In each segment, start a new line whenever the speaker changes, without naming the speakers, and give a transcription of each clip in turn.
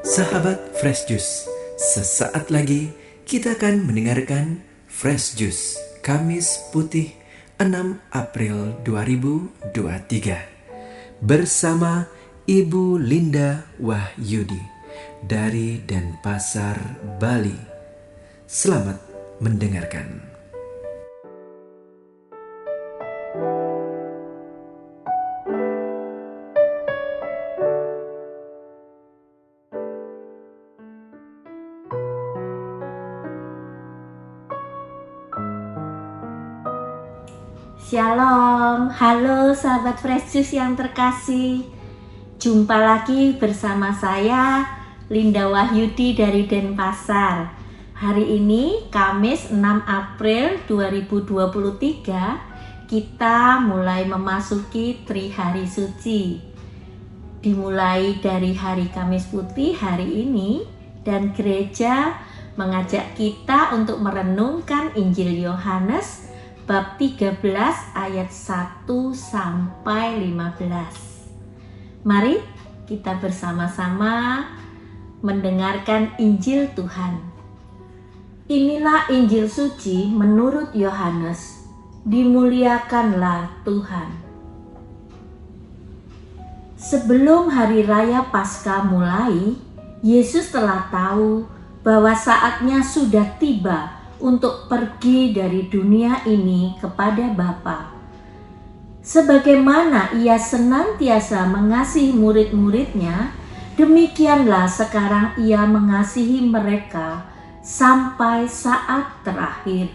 Sahabat Fresh Juice, sesaat lagi kita akan mendengarkan Fresh Juice Kamis Putih 6 April 2023 bersama Ibu Linda Wahyudi dari Denpasar, Bali. Selamat mendengarkan.
Shalom, halo sahabat Fresh Juice yang terkasih. Jumpa lagi bersama saya Linda Wahyudi dari Denpasar. Hari ini Kamis 6 April 2023 kita mulai memasuki Trihari Suci. Dimulai dari hari Kamis Putih hari ini, dan gereja mengajak kita untuk merenungkan Injil Yohanes bab 13 ayat 1 sampai 15. Mari kita bersama-sama mendengarkan Injil Tuhan. Inilah Injil suci menurut Yohanes. Dimuliakanlah Tuhan. Sebelum hari raya Paskah mulai, Yesus telah tahu bahwa saatnya sudah tiba untuk pergi dari dunia ini kepada Bapa. Sebagaimana ia senantiasa mengasihi murid-muridnya, demikianlah sekarang ia mengasihi mereka sampai saat terakhir.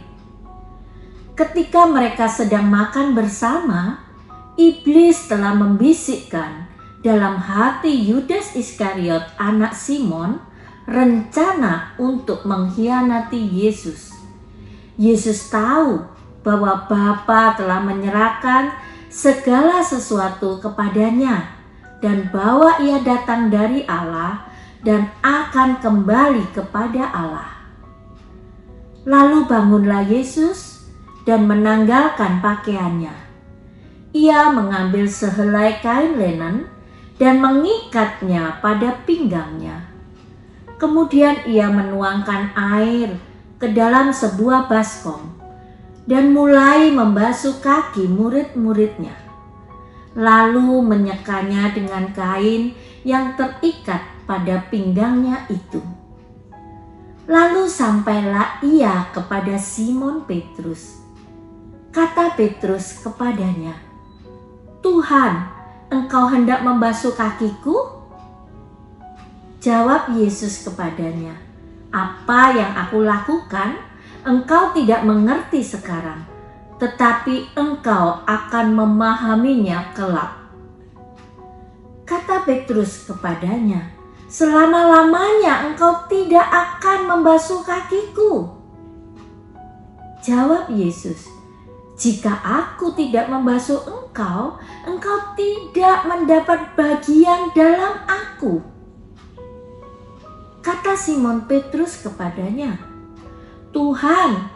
Ketika mereka sedang makan bersama, iblis telah membisikkan dalam hati Yudas Iskariot anak Simon rencana untuk mengkhianati Yesus. Yesus tahu bahwa Bapa telah menyerahkan segala sesuatu kepadanya dan bahwa ia datang dari Allah dan akan kembali kepada Allah. Lalu bangunlah Yesus dan menanggalkan pakaiannya. Ia mengambil sehelai kain linen dan mengikatnya pada pinggangnya. Kemudian ia menuangkan air ke dalam sebuah baskom dan mulai membasuh kaki murid-muridnya. Lalu menyekanya dengan kain yang terikat pada pinggangnya itu. Lalu sampailah ia kepada Simon Petrus. Kata Petrus kepadanya, "Tuhan, engkau hendak membasuh kakiku?" Jawab Yesus kepadanya, "Apa yang aku lakukan, engkau tidak mengerti sekarang, tetapi engkau akan memahaminya kelak." Kata Petrus kepadanya, "Selama-lamanya engkau tidak akan membasuh kakiku." Jawab Yesus, "Jika aku tidak membasuh engkau, engkau tidak mendapat bagian dalam aku." Kata Simon Petrus kepadanya, "Tuhan,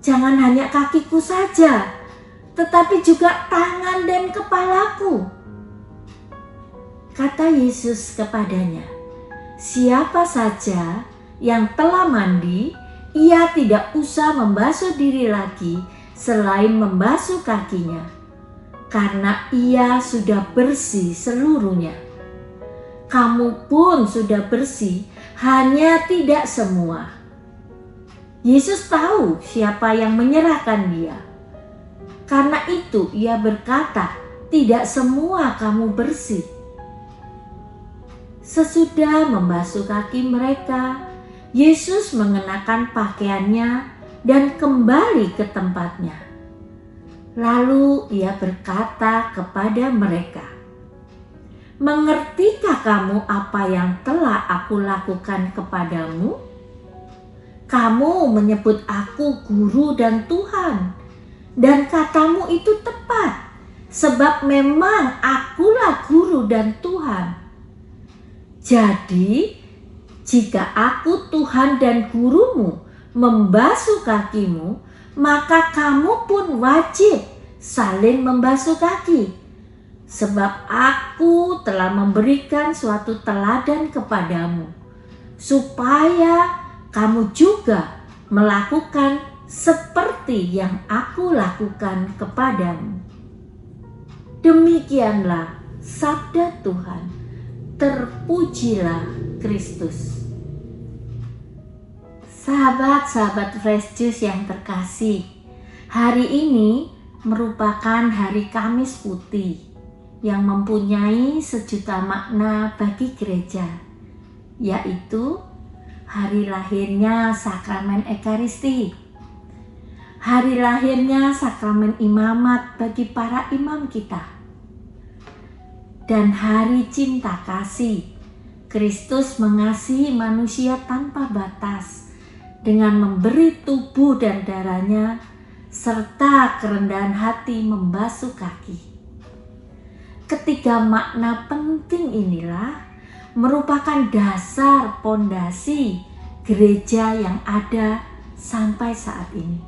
jangan hanya kakiku saja, tetapi juga tangan dan kepalaku." Kata Yesus kepadanya, "Siapa saja yang telah mandi, ia tidak usah membasuh diri lagi selain membasuh kakinya, karena ia sudah bersih seluruhnya. Kamu pun sudah bersih, hanya tidak semua." Yesus tahu siapa yang menyerahkan dia. Karena itu ia berkata, "Tidak semua kamu bersih." Sesudah membasuh kaki mereka, Yesus mengenakan pakaiannya dan kembali ke tempatnya. Lalu ia berkata kepada mereka, "Mengertikah kamu apa yang telah aku lakukan kepadamu? Kamu menyebut aku guru dan Tuhan, dan katamu itu tepat, sebab memang akulah guru dan Tuhan. Jadi, jika aku Tuhan dan gurumu membasuh kakimu, maka kamu pun wajib saling membasuh kaki. Sebab aku telah memberikan suatu teladan kepadamu, supaya kamu juga melakukan seperti yang aku lakukan kepadamu. Demikianlah sabda Tuhan. Terpujilah Kristus. Sahabat-sahabat Fresh Juice yang terkasih, hari ini merupakan hari Kamis Putih yang mempunyai sejuta makna bagi gereja, yaitu hari lahirnya sakramen Ekaristi, hari lahirnya sakramen imamat bagi para imam kita, dan hari cinta kasih. Kristus mengasihi manusia tanpa batas dengan memberi tubuh dan darahnya serta kerendahan hati membasuh kaki. Ketiga makna penting inilah merupakan dasar pondasi gereja yang ada sampai saat ini.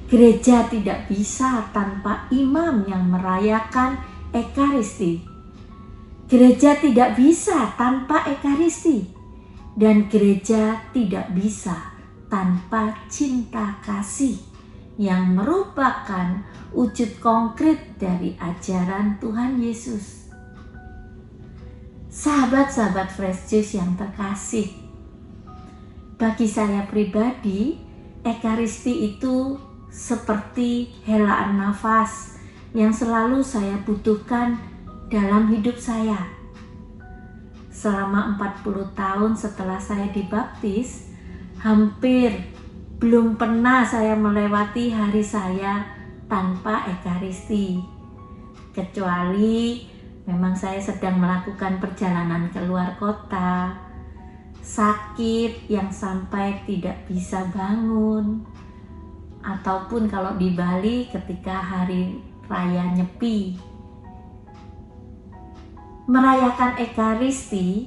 Gereja tidak bisa tanpa imam yang merayakan Ekaristi. Gereja tidak bisa tanpa Ekaristi, dan gereja tidak bisa tanpa cinta kasih yang merupakan wujud konkret dari ajaran Tuhan Yesus. Sahabat-sahabat Fresh Juice yang terkasih, bagi saya pribadi, Ekaristi itu seperti helaan nafas yang selalu saya butuhkan dalam hidup saya. Selama 40 tahun setelah saya dibaptis, hampir belum pernah saya melewati hari saya tanpa Ekaristi. Kecuali memang saya sedang melakukan perjalanan ke luar kota, sakit yang sampai tidak bisa bangun, ataupun kalau di Bali ketika hari raya Nyepi. Merayakan Ekaristi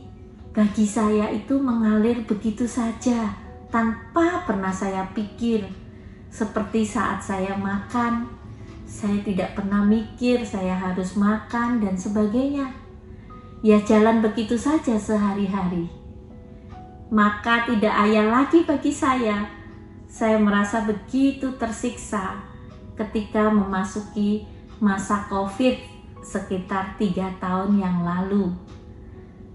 bagi saya itu mengalir begitu saja, tanpa pernah saya pikir. Seperti saat saya makan, saya tidak pernah mikir saya harus makan dan sebagainya. Ya jalan begitu saja sehari-hari. Maka tidak ayal lagi bagi saya. Saya merasa begitu tersiksa ketika memasuki masa COVID sekitar 3 tahun yang lalu.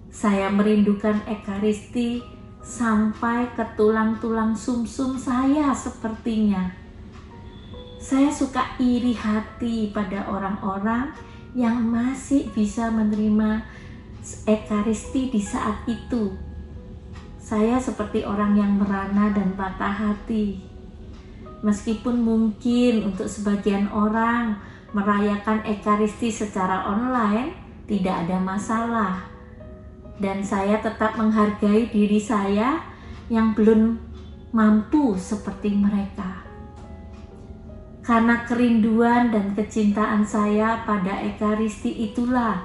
Saya merindukan Ekaristi sampai ke tulang-tulang sumsum saya sepertinya. Saya suka iri hati pada orang-orang yang masih bisa menerima Ekaristi di saat itu. Saya seperti orang yang merana dan patah hati. Meskipun mungkin untuk sebagian orang merayakan Ekaristi secara online tidak ada masalah, dan saya tetap menghargai diri saya yang belum mampu seperti mereka. Karena kerinduan dan kecintaan saya pada Ekaristi itulah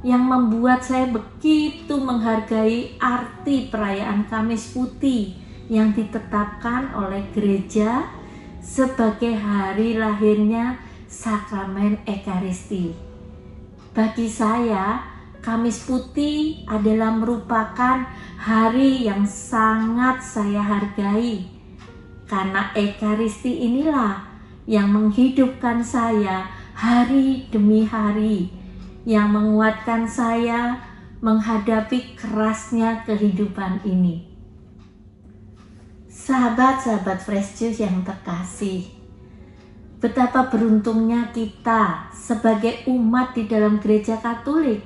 yang membuat saya begitu menghargai arti perayaan Kamis Putih yang ditetapkan oleh gereja sebagai hari lahirnya sakramen Ekaristi. Bagi saya, Kamis Putih adalah merupakan hari yang sangat saya hargai, karena Ekaristi inilah yang menghidupkan saya hari demi hari, yang menguatkan saya menghadapi kerasnya kehidupan ini. Sahabat-sahabat Fresh Juice yang terkasih, betapa beruntungnya kita sebagai umat di dalam gereja Katolik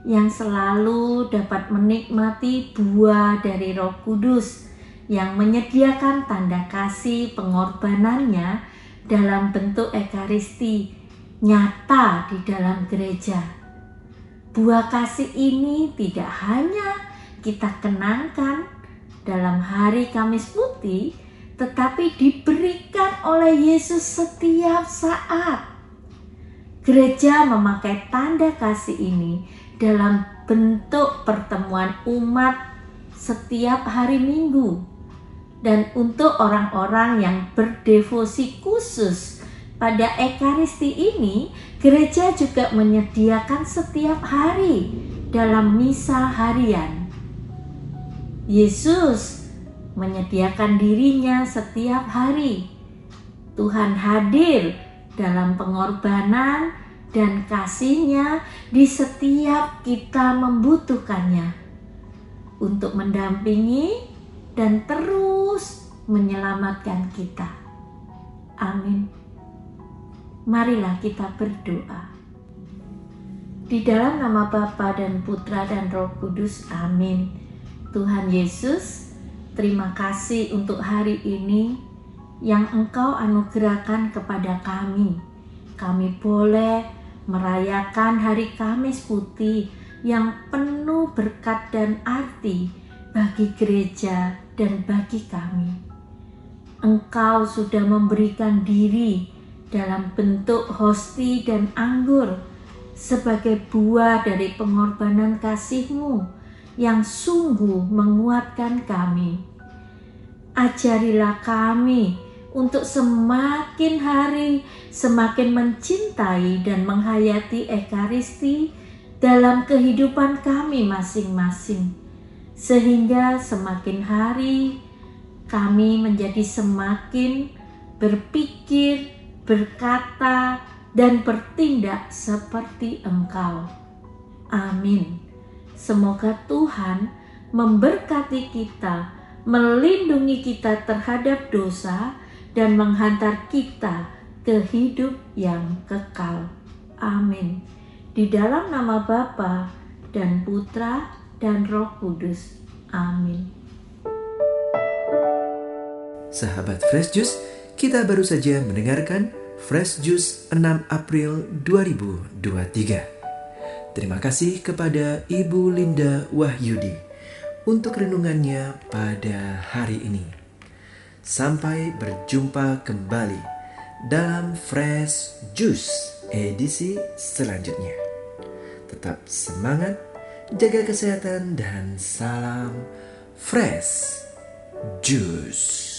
yang selalu dapat menikmati buah dari Roh Kudus yang menyediakan tanda kasih pengorbanannya dalam bentuk Ekaristi nyata di dalam gereja. Buah kasih ini tidak hanya kita kenangkan dalam hari Kamis Putih, tetapi diberikan oleh Yesus setiap saat. Gereja memakai tanda kasih ini dalam bentuk pertemuan umat setiap hari Minggu. Dan untuk orang-orang yang berdevosi khusus pada Ekaristi ini, gereja juga menyediakan setiap hari dalam misa harian. Yesus menyediakan dirinya setiap hari. Tuhan hadir dalam pengorbanan dan kasih-Nya di setiap kita membutuhkannya untuk mendampingi dan terus menyelamatkan kita. Amin. Marilah kita berdoa. Di dalam nama Bapa dan Putra dan Roh Kudus. Amin. Tuhan Yesus, terima kasih untuk hari ini yang Engkau anugerahkan kepada kami. Kami boleh merayakan hari Kamis Putih yang penuh berkat dan arti bagi gereja dan bagi kami. Engkau sudah memberikan diri dalam bentuk hosti dan anggur sebagai buah dari pengorbanan kasih-Mu yang sungguh menguatkan kami. Ajarilah kami untuk semakin hari semakin mencintai dan menghayati Ekaristi dalam kehidupan kami masing-masing, sehingga semakin hari kami menjadi semakin berpikir, berkata, dan bertindak seperti Engkau. Amin. Semoga Tuhan memberkati kita, melindungi kita terhadap dosa, dan menghantar kita ke hidup yang kekal. Amin. Di dalam nama Bapa dan Putra dan Roh Kudus. Amin.
Sahabat Fresh Juice, kita baru saja mendengarkan Fresh Juice 6 April 2023. Terima kasih kepada Ibu Linda Wahyudi untuk renungannya pada hari ini. Sampai berjumpa kembali dalam Fresh Juice edisi selanjutnya. Tetap semangat, jaga kesehatan, dan salam Fresh Juice.